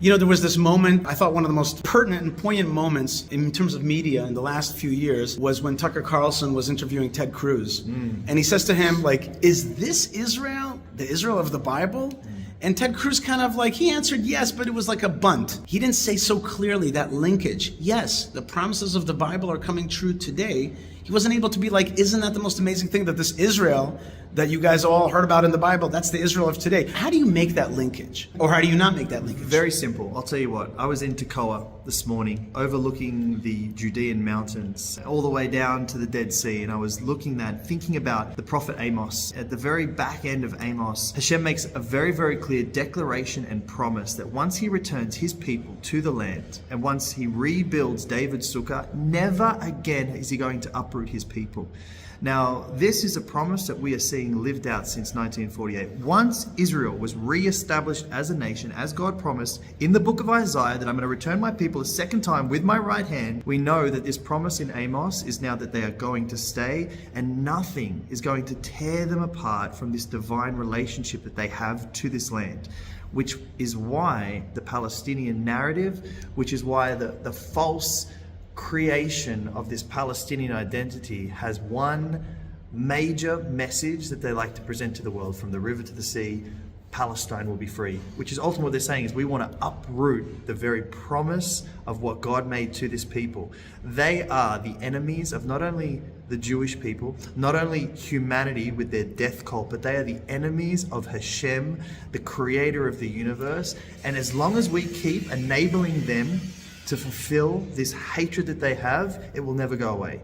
You know, there was this moment, I thought one of the most pertinent and poignant moments in terms of media in the last few years was when Tucker Carlson was interviewing Ted Cruz. And he says to him, like, is this Israel, the Israel of the Bible? And Ted Cruz kind of like, he answered yes, but it was like a bunt. He didn't say so clearly that linkage. Yes, the promises of the Bible are coming true today. He wasn't able to be like, isn't that the most amazing thing that this Israel that you guys all heard about in the Bible, that's the Israel of today. How do you make that linkage? Or how do you not make that linkage? Very simple. I'll tell you what, I was in Tekoa this morning, overlooking the Judean mountains, all the way down to the Dead Sea, and I was thinking about the prophet Amos. At the very back end of Amos, Hashem makes a very, very clear declaration and promise that once he returns his people to the land, and once he rebuilds David's sukkah, never again is he going to uproot his people. Now, this is a promise that we are seeing lived out since 1948. Once Israel was re-established as a nation, as God promised in the book of Isaiah, that I'm going to return my people a second time with my right hand, we know that this promise in Amos is now that they are going to stay, and nothing is going to tear them apart from this divine relationship that they have to this land. Which is why the Palestinian narrative, which is why the false creation of this Palestinian identity has one major message that they like to present to the world: from the river to the sea, Palestine will be free. Which is ultimately what they're saying is, we want to uproot the very promise of what God made to this people. They are the enemies of not only the Jewish people, not only humanity with their death cult, but they are the enemies of Hashem, the creator of the universe. And as long as we keep enabling them to fulfill this hatred that they have, it will never go away.